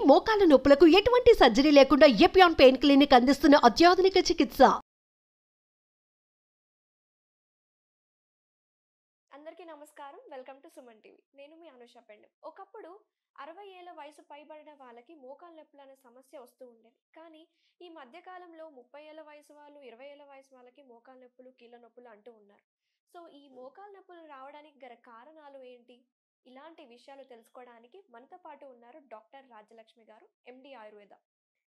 మోకాల నొప్పులకు ఎటువంటి సర్జరీ లేకుండా ఎపియాన్ పెయిన్ క్లినిక్ అందిస్తున్న అత్యాధునిక చికిత్స. అందరికీ నమస్కారం. Welcome to Suman TV. నేను మీ అనుష పెండం. ఒకప్పుడు 60 ఏళ్ల వయసు పైబడిన వాళ్ళకి మోకాళ్ళ నొప్పులు అనే సమస్య వస్తూ ఉండేది. కానీ ఈ మధ్య కాలంలో 30 ఏళ్ల వయసు వాళ్ళు, 20 ఏళ్ల వయసు వాళ్ళకి మోకాళ్ళ నొప్పులు, కీళ్ళ నొప్పులు అంటూ ఉన్నారు. సో ఈ మోకాళ్ళ నొప్పులు రావడానికి గల కారణాలు ఏంటి? ఇలాంటి విషయాలు తెలుసుకోవడానికి మనతో పాటు ఉన్నారు డాక్టర్ రాజ్యలక్ష్మి గారు, ఎండి ఆయుర్వేద.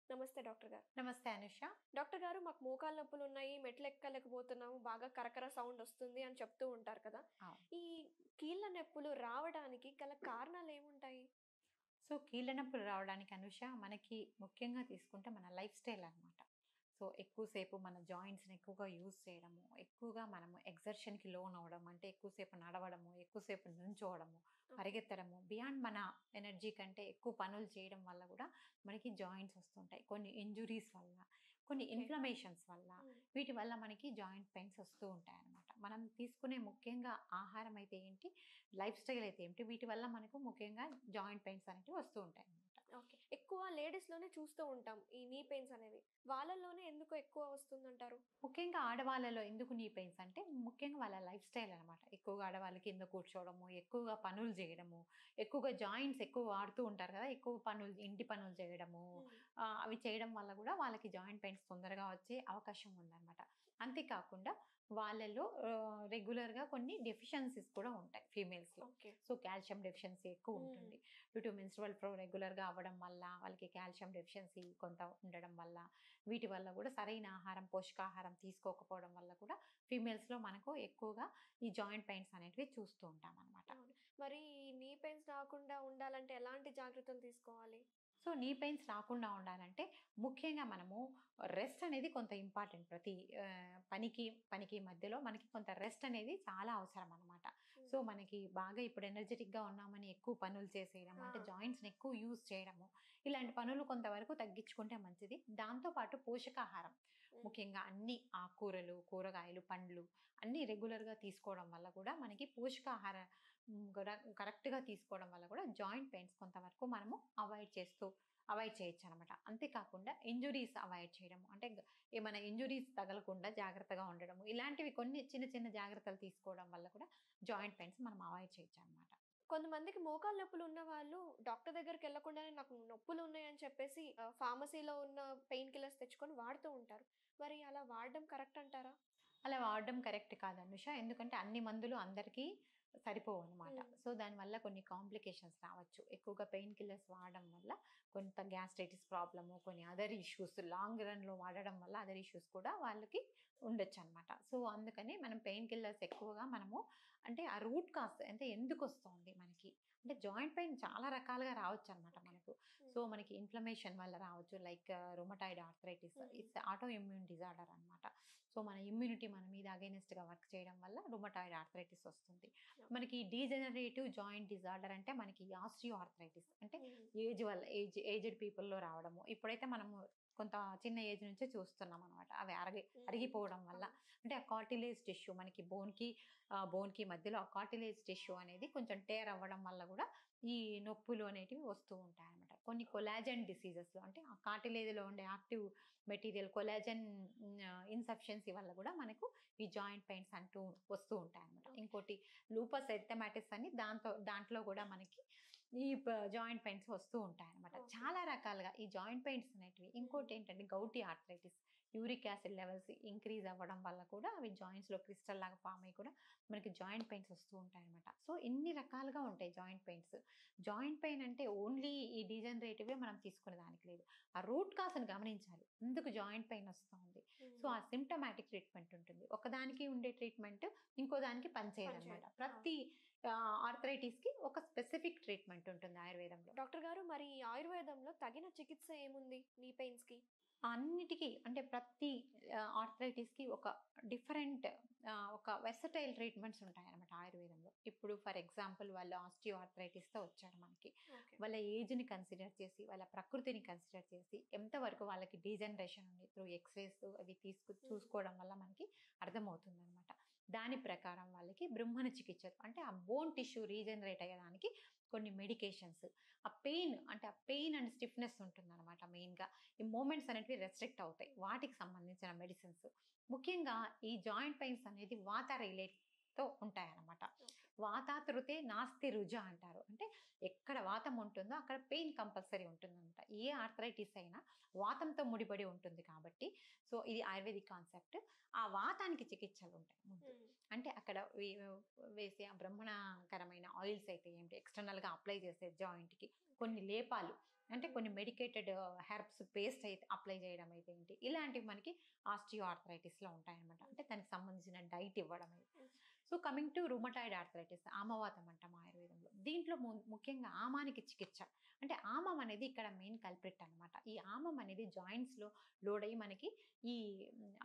నమస్తే డాక్టర్ గారు. నమస్తే అనుష. డాక్టర్ గారు, మాకు మోకాళ్ళ నొప్పులు ఉన్నాయి, మెట్లు ఎక్కలేకపోతున్నాము, బాగా కరకర సౌండ్ వస్తుంది అని చెప్తూ ఉంటారు కదా. ఈ కీళ్ళ నొప్పులు రావడానికి గల కారణాలు ఏముంటాయి? సో కీళ్ళ నొప్పులు రావడానికి అనుష మనకి ముఖ్యంగా తీసుకుంటే మన లైఫ్ స్టైల్ అనమాట. సో ఎక్కువసేపు మన జాయింట్స్ని ఎక్కువగా యూజ్ చేయడము, ఎక్కువగా మనము ఎగ్జర్షన్కి లోన్ అవ్వడం, అంటే ఎక్కువసేపు నడవడము, ఎక్కువసేపు నుంచోవడము, పరిగెత్తడము, బియాండ్ మన ఎనర్జీ కంటే ఎక్కువ పనులు చేయడం వల్ల కూడా మనకి జాయింట్స్ వస్తుంటాయి. కొన్ని ఇంజురీస్ వల్ల, కొన్ని ఇన్ఫ్లమేషన్స్ వల్ల, వీటి వల్ల మనకి జాయింట్ పెయిన్స్ వస్తూ ఉంటాయి అన్నమాట. మనం తీసుకునే ముఖ్యంగా ఆహారం అయితే ఏంటి, లైఫ్ స్టైల్ అయితే ఏంటి, వీటి వల్ల మనకు ముఖ్యంగా జాయింట్ పెయిన్స్ అనేవి వస్తూ ఉంటాయి అన్నమాట. ఓకే. ఎక్కువ లేడీస్‌లోనే చూస్తూ ఉంటాం ఈ నీ పెయిన్స్ అనేవి. వాళ్ళలోనే ఎందుకు ఎక్కువ వస్తుందంటారు? ముఖ్యంగా ఆడవాళ్ళలో ఎందుకు నీ పెయిన్స్ అంటే ముఖ్యంగా వాళ్ళ లైఫ్ స్టైల్ అనమాట. ఎక్కువగా ఆడవాళ్ళు కింద కూర్చోవడము, ఎక్కువగా పనులు చేయడము, ఎక్కువగా జాయింట్స్ ఎక్కువ వాడుతూ ఉంటారు కదా, ఎక్కువ పనులు, ఇంటి పనులు చేయడము, అవి చేయడం వల్ల కూడా వాళ్ళకి జాయింట్ పెయిన్స్ తొందరగా వచ్చే అవకాశం ఉందన్నమాట. అంతేకాకుండా వాళ్ళలో రెగ్యులర్గా కొన్ని డెఫిషియన్సీస్ కూడా ఉంటాయి ఫీమేల్స్లో. సో కాల్షియం డెఫిషియన్సీ ఎక్కువ ఉంటుంది. డ్యూ టు మెన్స్ట్రువల్ ఫ్లో రెగ్యులర్గా అవ్వడం వల్ల వాళ్ళకి కాల్షియం డెఫిషియన్సీ కొంత ఉండడం వల్ల, వీటి వల్ల కూడా సరైన ఆహారం, పోషకాహారం తీసుకోకపోవడం వల్ల కూడా ఫీమేల్స్లో మనకు ఎక్కువగా ఈ జాయింట్ పెయిన్స్ అనేటివి చూస్తూ ఉంటాం అనమాట. మరి నీ పెయిన్స్ రాకుండా ఉండాలంటే ఎలాంటి జాగ్రత్తలు తీసుకోవాలి? సో నీ పెయిన్స్ రాకుండా ఉండాలంటే ముఖ్యంగా మనము రెస్ట్ అనేది కొంత ఇంపార్టెంట్. ప్రతి పనికి మధ్యలో మనకి కొంత రెస్ట్ అనేది చాలా అవసరం అనమాట. సో మనకి బాగా ఇప్పుడు ఎనర్జెటిక్గా ఉన్నామని ఎక్కువ పనులు చేసేయడం, అంటే జాయింట్స్ని ఎక్కువ యూజ్ చేయడము, ఇలాంటి పనులు కొంతవరకు తగ్గించుకుంటే మంచిది. దాంతోపాటు పోషకాహారం, ముఖ్యంగా అన్ని ఆకుకూరలు, కూరగాయలు, పండ్లు అన్నీ రెగ్యులర్గా తీసుకోవడం వల్ల కూడా మనకి పోషకాహార కూడా కరెక్ట్గా తీసుకోవడం వల్ల కూడా జాయింట్ పెయిన్స్ కొంతవరకు మనము అవాయిడ్ చేయొచ్చు అనమాట. అంతేకాకుండా ఇంజురీస్ అవాయిడ్ చేయడము, అంటే ఏమైనా ఇంజురీస్ తగలకుండా జాగ్రత్తగా ఉండడము, ఇలాంటివి కొన్ని చిన్న చిన్న జాగ్రత్తలు తీసుకోవడం వల్ల కూడా జాయింట్ పెయిన్స్ మనం అవాయిడ్ చేయొచ్చు అనమాట. కొంతమందికి మోకాళ్ళ నొప్పులు ఉన్న వాళ్ళు డాక్టర్ దగ్గరికి వెళ్ళకుండానే నాకు నొప్పులు ఉన్నాయని చెప్పేసి ఫార్మసీలో ఉన్న పెయిన్ కిల్లర్స్ తెచ్చుకొని వాడుతూ ఉంటారు. మరి అలా వాడడం కరెక్ట్ అంటారా? అలా వాడడం కరెక్ట్ కాదు అనుష. ఎందుకంటే అన్ని మందులు అందరికీ సరిపోవు అనమాట. సో దానివల్ల కొన్ని కాంప్లికేషన్స్ రావచ్చు. ఎక్కువగా పెయిన్ కిల్లర్స్ వాడడం వల్ల కొంత గ్యాస్ట్రైటిస్ ప్రాబ్లము, కొన్ని అదర్ ఇష్యూస్ లాంగ్ రన్లో వాడడం వల్ల అదర్ ఇష్యూస్ కూడా వాళ్ళకి ఉండొచ్చు అనమాట. సో అందుకని మనం పెయిన్ కిల్లర్స్ ఎక్కువగా మనము, అంటే ఆ రూట్ కాజ్ అంటే ఎందుకు వస్తుంది మనకి, అంటే జాయింట్ పెయిన్ చాలా రకాలుగా రావచ్చు అనమాట మనకు. సో మనకి ఇన్ఫ్లమేషన్ వల్ల రావచ్చు, like rheumatoid arthritis, it's auto immune disorder అనమాట. సో మన ఇమ్యూనిటీ మన మీద అగైనెస్ట్గా వర్క్ చేయడం వల్ల రుమటాయిడ్ ఆర్థరైటిస్ వస్తుంది. మనకి డీజనరేటివ్ జాయింట్ డిజార్డర్ అంటే మనకి ఆస్టియో ఆర్థరైటిస్, అంటే ఏజ్ వల్ల, ఏజ్డ్ పీపుల్లో రావడము. ఇప్పుడైతే మనము కొంత చిన్న ఏజ్ నుంచే చూస్తున్నాం అనమాట. అవి అరిగిపోవడం వల్ల, అంటే ఆ కార్టిలేజ్ టిష్యూ మనకి బోన్కి మధ్యలో ఆ కార్టిలేజ్ టిష్యూ అనేది కొంచెం టేర్ అవ్వడం వల్ల కూడా ఈ నొప్పులు అనేటివి వస్తూ ఉంటాయి అనమాట. కొన్ని కొలాజన్ డిసీజెస్లో, అంటే ఆ కార్టిలేజ్లో ఉండే యాక్టివ్ మెటీరియల్ కొలాజన్ ఇన్సఫిషియన్సీ వల్ల కూడా మనకు ఈ జాయింట్ పెయిన్స్ అంటూ వస్తూ ఉంటాయి అనమాట. ఇంకోటి లూపస్ ఎరిథెమాటిస్ అని, దాంట్లో కూడా మనకి ఈ జాయింట్ పెయిన్స్ వస్తూ ఉంటాయి అనమాట. చాలా రకాలుగా ఈ జాయింట్ పెయిన్స్ అనేటివి. ఇంకోటి ఏంటంటే gouty arthritis, uric acid levels increase అవ్వడం వల్ల కూడా అవి జాయింట్స్లో క్రిస్టల్ లాగా ఫామ్ అయ్యి కూడా మనకి జాయింట్ పెయిన్స్ వస్తూ ఉంటాయి అనమాట. సో ఇన్ని రకాలుగా ఉంటాయి జాయింట్ పెయిన్స్. జాయింట్ పెయిన్ అంటే ఓన్లీ ఈ డీజనరేటివే మనం తీసుకునే దానికి లేదు, ఆ రూట్ కాజ్ని గమనించాలి, ఎందుకు జాయింట్ పెయిన్ వస్తుంది. సో ఆ సిమ్టమాటిక్ ట్రీట్మెంట్ ఉంటుంది. ఒకదానికి ఉండే ట్రీట్మెంట్ ఇంకో దానికి పనిచేయదు అనమాట. ప్రతి ఆర్థరైటిస్కి ఒక స్పెసిఫిక్ ట్రీట్మెంట్ ఉంటుంది ఆయుర్వేదంలో. డాక్టర్ గారు, మరి ఆయుర్వేదంలో తగిన చికిత్స ఏముంది నీ పెయిన్స్కి? అన్నిటికీ, అంటే ప్రతి ఆర్థరైటిస్కి ఒక డిఫరెంట్ ఒక వెర్సటైల్ ట్రీట్మెంట్స్ ఉంటాయన్నమాట ఆయుర్వేదంలో. ఇప్పుడు ఫర్ ఎగ్జాంపుల్ వాళ్ళు ఆస్టియో ఆర్థరైటిస్తో వచ్చారు మనకి, వాళ్ళ ఏజ్ని కన్సిడర్ చేసి, వాళ్ళ ప్రకృతిని కన్సిడర్ చేసి, ఎంతవరకు వాళ్ళకి డీజనరేషన్ ఉంది త్రూ ఎక్స్రేస్ అవి చూసుకోవడం వల్ల మనకి అర్థమవుతుంది అనమాట. దాని ప్రకారం వాళ్ళకి బ్రహ్మణ చికిత్స అంటే ఆ బోన్ టిష్యూ రీజనరేట్ అయ్యడానికి కొన్ని మెడికేషన్స్, ఆ పెయిన్ అండ్ స్టిఫ్నెస్ ఉంటుందన్నమాట. మెయిన్గా ఈ మూమెంట్స్ అనేటివి రెస్ట్రిక్ట్ అవుతాయి, వాటికి సంబంధించిన మెడిసిన్స్. ముఖ్యంగా ఈ జాయింట్ పెయిన్స్ అనేది వాత రిలేట్తో ఉంటాయన్నమాట. వాతాతృతే నాస్తి రుజ అంటారు. అంటే ఎక్కడ వాతం ఉంటుందో అక్కడ పెయిన్ కంపల్సరీ ఉంటుందన్నమాట. ఏ ఆర్థరైటిస్ అయినా వాతంతో ముడిపడి ఉంటుంది కాబట్టి, సో ఇది ఆయుర్వేదిక్ కాన్సెప్ట్. ఆ వాతానికి చికిత్సలు ఉంటాయి ముందు. అంటే అక్కడ వేసే ఆ బ్రహ్మణకరమైన ఆయిల్స్ అయితే ఏంటి, ఎక్స్టర్నల్గా అప్లై చేసే జాయింట్కి కొన్ని లేపాలు, అంటే కొన్ని మెడికేటెడ్ హెర్బ్స్ పేస్ట్ అయితే అప్లై చేయడం అయితే ఏంటి, ఇలాంటివి మనకి ఆస్టియో ఆర్థరైటిస్లో ఉంటాయన్నమాట. అంటే దానికి సంబంధించిన డైట్ ఇవ్వడం అయితే. So coming to rheumatoid arthritis, ఆమవాతం అంటాం ఆయుర్వేదంలో. దీంట్లో ముఖ్యంగా ఆమానికి చికిత్స. అంటే ఆమం అనేది ఇక్కడ మెయిన్ కల్ప్రిట్ అనమాట. ఈ ఆమం అనేది జాయింట్స్లో లోడ్ అయ్యి మనకి ఈ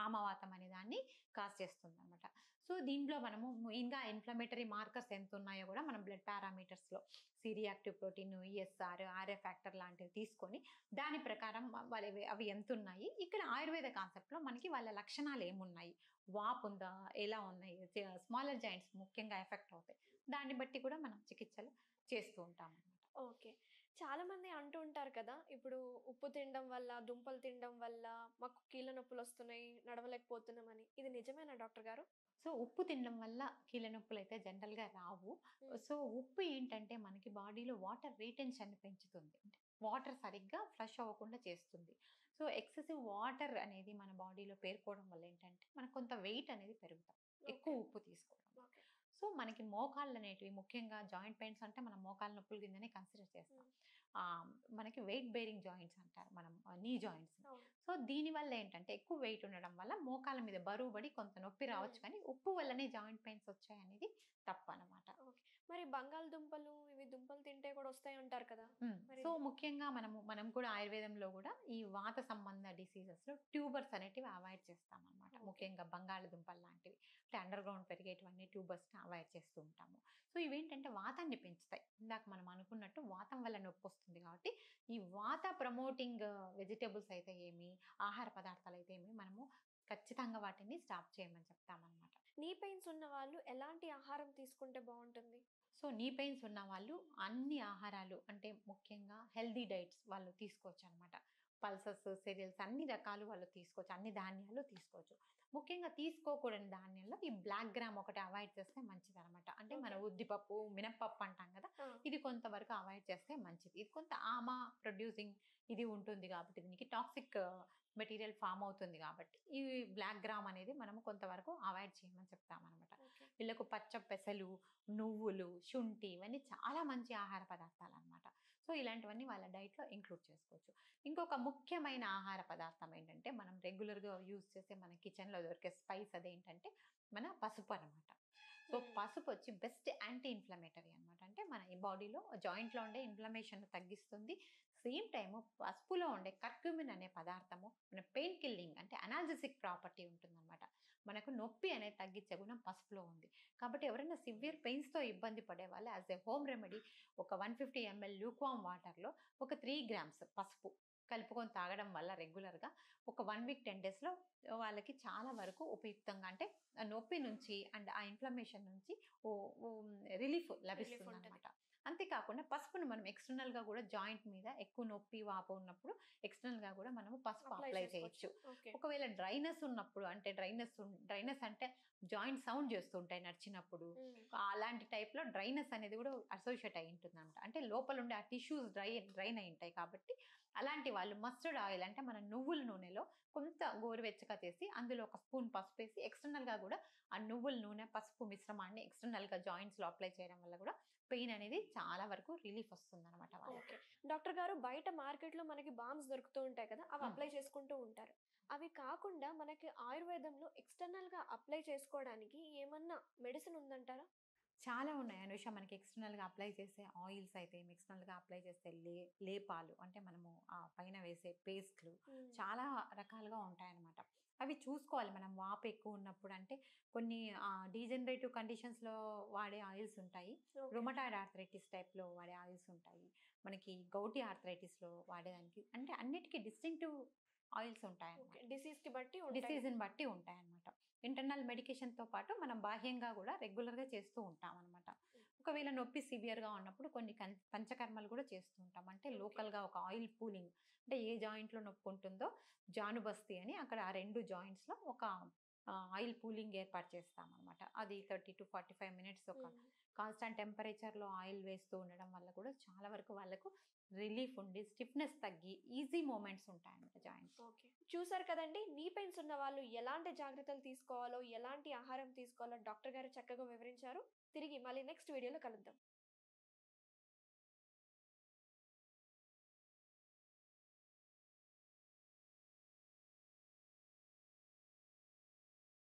ఆమవాతం అనే దాన్ని కాజ్ చేస్తుంది అనమాట. సో దీంట్లో మనము మెయిన్గా ఇన్ఫ్లమేటరీ మార్కర్స్ ఎంత ఉన్నాయో కూడా మనం బ్లడ్ పారామీటర్స్లో C reactive protein, ESR, RA factor లాంటివి తీసుకొని దాని ప్రకారం అవి ఎంత ఉన్నాయి, ఇక్కడ ఆయుర్వేద కాన్సెప్ట్లో మనకి వాళ్ళ లక్షణాలు ఏమున్నాయి, వాపు ఉందా, ఎలా ఉన్నాయి, స్మాలర్ జాయింట్స్ ముఖ్యంగా ఎఫెక్ట్ అవుతాయి, దాన్ని బట్టి కూడా మనం చికిత్సలు చేస్తూ ఉంటాం అన్నమాట. ఓకే. చాలా మంది అంటూ ఉంటారు కదా, ఇప్పుడు ఉప్పు తినడం వల్ల, దుంపలు తినడం వల్ల మాకు కీళ్ళ నొప్పులు వస్తున్నాయి, నడవలేకపోతున్నామని. ఇది నిజమేనా డాక్టర్ గారు? సో ఉప్పు తినడం వల్ల కీళ్ళ నొప్పులు అయితే జనరల్గా రావు. సో ఉప్పు ఏంటంటే మనకి బాడీలో వాటర్ రీటెన్షన్ పెంచుతుంది, అంటే వాటర్ సరిగ్గా ఫ్లష్ అవ్వకుండా చేస్తుంది. సో ఎక్సెసివ్ వాటర్ అనేది మన బాడీలో పేరుకోవడం వల్ల ఏంటంటే మనకు కొంత వెయిట్ అనేది పెరుగుతాం ఎక్కువ ఉప్పు తీసుకోవడం. ఓకే. సో మనకి మోకాళ్ళు అనేటివి, ముఖ్యంగా జాయింట్ పెయిన్స్ అంటే మనం మోకాళ్ళ నొప్పుల కిందనే కన్సిడర్ చేస్తాం. మనకి వెయిట్ బేరింగ్ జాయింట్స్ అంటారు మనం, నీ జాయింట్స్. సో దీనివల్ల ఏంటంటే ఎక్కువ వెయిట్ ఉండడం వల్ల మోకాళ్ళ మీద బరువు పడి కొంత నొప్పి రావచ్చు, కానీ ఉప్పు వల్లనే జాయింట్ పెయిన్స్ వచ్చాయి అనేది తప్పు అనమాట. మరి బంగాళదుంపలు, ఇవి దుంపలు తింటే కూడా వస్తాయి అంటారు కదా. సో ముఖ్యంగా మనం కూడా ఆయుర్వేదంలో కూడా ఈ వాత సంబంధ డిసీజెస్లో ట్యూబర్స్ అనేటివి అవాయిడ్ చేస్తాం అనమాట. ముఖ్యంగా బంగాళదుంపలు లాంటివి, అంటే అండర్ గ్రౌండ్ పెరిగేటివన్నీ ట్యూబర్స్ని అవాయిడ్ చేస్తూ ఉంటాము. సో ఇవేంటంటే వాతాన్ని పెంచుతాయి. ఇందాక మనం అనుకున్నట్టు వాతం వల్ల నొప్పి వస్తుంది కాబట్టి ఈ వాత ప్రమోటింగ్ వెజిటేబుల్స్ అయితే ఏమి, ఆహార పదార్థాలు అయితే ఏమి, మనము ఖచ్చితంగా వాటిని స్టాప్ చేయమని చెప్తామన్నమాట. నీ పెయిన్స్ ఉన్న వాళ్ళు ఎలాంటి ఆహారం తీసుకుంటే బాగుంటుంది? సో నీ పెయిన్స్ ఉన్న వాళ్ళు అన్ని ఆహారాలు, అంటే ముఖ్యంగా హెల్దీ డైట్స్ వాళ్ళు తీసుకోవచ్చు అనమాట. పల్సెస్, సిరియల్స్ అన్ని రకాలు వాళ్ళు తీసుకోవచ్చు, అన్ని ధాన్యాలు తీసుకోవచ్చు. ముఖ్యంగా తీసుకోకూడని ధాన్యంలో ఈ బ్లాక్ గ్రామ్ ఒకటి అవాయిడ్ చేస్తే మంచిది అనమాట. అంటే మన ఉద్దిపప్పు, మినప్పప్పు అంటాం కదా, ఇది కొంతవరకు అవాయిడ్ చేస్తే మంచిది. ఇది కొంత ఆమా ప్రొడ్యూసింగ్ ఇది ఉంటుంది కాబట్టి దీనికి టాక్సిక్ మెటీరియల్ ఫామ్ అవుతుంది కాబట్టి ఈ బ్లాక్ గ్రామ్ అనేది మనము కొంతవరకు అవాయిడ్ చేయమని చెప్తామన్నమాట. వీళ్ళకు పచ్చ పెసలు, నువ్వులు, శుంఠి ఇవన్నీ చాలా మంచి ఆహార పదార్థాలు అనమాట. సో ఇలాంటివన్నీ వాళ్ళ డైట్లో ఇంక్లూడ్ చేసుకోవచ్చు. ఇంకొక ముఖ్యమైన ఆహార పదార్థం ఏంటంటే మనం రెగ్యులర్గా యూజ్ చేసే మన కిచెన్లో దొరికే స్పైస్ అదేంటంటే మన పసుపు అనమాట. సో పసుపు వచ్చి బెస్ట్ యాంటీ ఇన్ఫ్లమేటరీ అనమాట. అంటే మన ఈ బాడీలో జాయింట్లో ఉండే ఇన్ఫ్లమేషన్ తగ్గిస్తుంది. సేమ్ టైము పసుపులో ఉండే కర్క్యూమిన్ అనే పదార్థము మన పెయిన్ కిల్లింగ్, అంటే అనాల్జెసిక్ ప్రాపర్టీ ఉంటుందన్నమాట. మనకు నొప్పి అనేది తగ్గించే గుణం పసుపులో ఉంది. కాబట్టి ఎవరైనా సివియర్ పెయిన్స్తో ఇబ్బంది పడే వాళ్ళు యాజ్ ఏ హోమ్ రెమెడీ ఒక 150 ml లూక్వామ్ వాటర్లో ఒక 3 grams పసుపు కలుపుకొని తాగడం వల్ల రెగ్యులర్గా ఒక 1 week 10 daysలో వాళ్ళకి చాలా వరకు ఉపయుక్తంగా, అంటే నొప్పి నుంచి అండ్ ఆ ఇన్ఫ్లమేషన్ నుంచి రిలీఫ్ లభిస్తుంది అనమాట. అంతేకాకుండా పసుపును మనం ఎక్స్టర్నల్గా కూడా జాయింట్ మీద ఎక్కువ నొప్పి, వాపు ఉన్నప్పుడు ఎక్స్టర్నల్గా కూడా మనము పసుపు అప్లై చేయొచ్చు. ఒకవేళ డ్రైనెస్ ఉన్నప్పుడు, అంటే డ్రైనెస్ అంటే జాయింట్ సౌండ్ చేస్తుంటాయి నడిచినప్పుడు, అలాంటి టైప్లో డ్రైనెస్ అనేది కూడా అసోసియేట్ అయి ఉంటుంది అనమాట. అంటే లోపల ఉండే ఆ టిష్యూస్ డ్రైన్ అయి ఉంటాయి కాబట్టి అలాంటి వాళ్ళు మస్టర్డ్ ఆయిల్, అంటే మన నువ్వుల నూనెలో కొంత గోరువెచ్చగా చేసి అందులో ఒక స్పూన్ పసుపు వేసి ఎక్స్టర్నల్గా కూడా ఆ నువ్వుల నూనె పసుపు మిశ్రమాన్ని ఎక్స్టర్నల్గా జాయింట్స్లో అప్లై చేయడం వల్ల కూడా పెయిన్ అనేది చాలా వరకు రిలీఫ్ వస్తుంది అనమాట వాళ్ళకి. డాక్టర్ గారు, బయట మార్కెట్లో మనకి బామ్స్ దొరుకుతూ ఉంటాయి కదా, అవి అప్లై చేసుకుంటూ ఉంటారు. అవి కాకుండా మనకి ఆయుర్వేదంలో ఎక్స్టర్నల్గా అప్లై చేసుకోవడానికి ఏమన్నా మెడిసిన్ ఉందంటారా? చాలా ఉన్నాయి అనుష. మనకి ఎక్స్టర్నల్గా అప్లై చేసే ఆయిల్స్ అయితే, ఎక్స్టర్నల్గా అప్లై చేసే లేపాలు, అంటే మనము ఆ పైన వేసే పేస్ట్లు చాలా రకాలుగా ఉంటాయన్నమాట. అవి చూసుకోవాలి మనం వాపు ఎక్కువ ఉన్నప్పుడు. అంటే కొన్ని డీజనరేటివ్ కండిషన్స్‌లో వాడే ఆయిల్స్ ఉంటాయి. ఓకే. రుమటాయిడ్ ఆర్థరైటిస్ టైప్‌లో వాడే ఆయిల్స్ ఉంటాయి. మనకి గౌటీ ఆర్థరైటిస్‌లో వాడేదానికి అంటే అన్నిటికి డిస్టింక్టివ్ ఆయిల్స్ ఉంటాయన్నమాట. ఓకే. డిసీజ్‌కి బట్టి ఉంటాయి. డిసీజ్‌ని బట్టి ఉంటాయన్నమాట. ఇంటర్నల్ మెడికేషన్‌తో పాటు మనం బాహ్యంగా కూడా రెగ్యులర్‌గా చేస్తూ ఉంటామన్నమాట. ఒకవేళ నొప్పి సివియర్‌గా ఉన్నప్పుడు కొన్ని పంచకర్మలు కూడా చేస్తూ ఉంటాం. అంటే ఓకే. లోకల్‌గా ఒక ఆయిల్ పూలింగ్ అంటే ఏ జాయింట్‌లో నొప్పి ఉంటుందో జానుబస్తి అని అక్కడ ఆ 2 జాయింట్స్‌లో ఒక ఆయిల్ పూలింగ్ ఏర్పాటు చేస్తామన్నమాట. అది 30-45 మినిట్స్ ఒక హ్మ్. కాన్స్టాంట్ టెంపరేచర్‌లో ఆయిల్ వేస్తూ ఉండడం వల్ల కూడా చాలా వరకు వాళ్ళకు రిలీఫ్ ఉండి స్టిఫ్‌నెస్ తగ్గి ఈజీ మూవ్‌మెంట్స్ ఉంటాయన్నమాట జాయింట్స్. ఓకే. చూసారు కదండీ! నీ పెయిన్స్ ఉన్న వాళ్ళు ఎలాంటి జాగ్రత్తలు తీసుకోవాలో, ఎలాంటి ఆహారం తీసుకోవాలో డాక్టర్ గారు చక్కగా వివరించారు. తిరిగి మళ్ళీ నెక్స్ట్ వీడియోలో కలుద్దాం.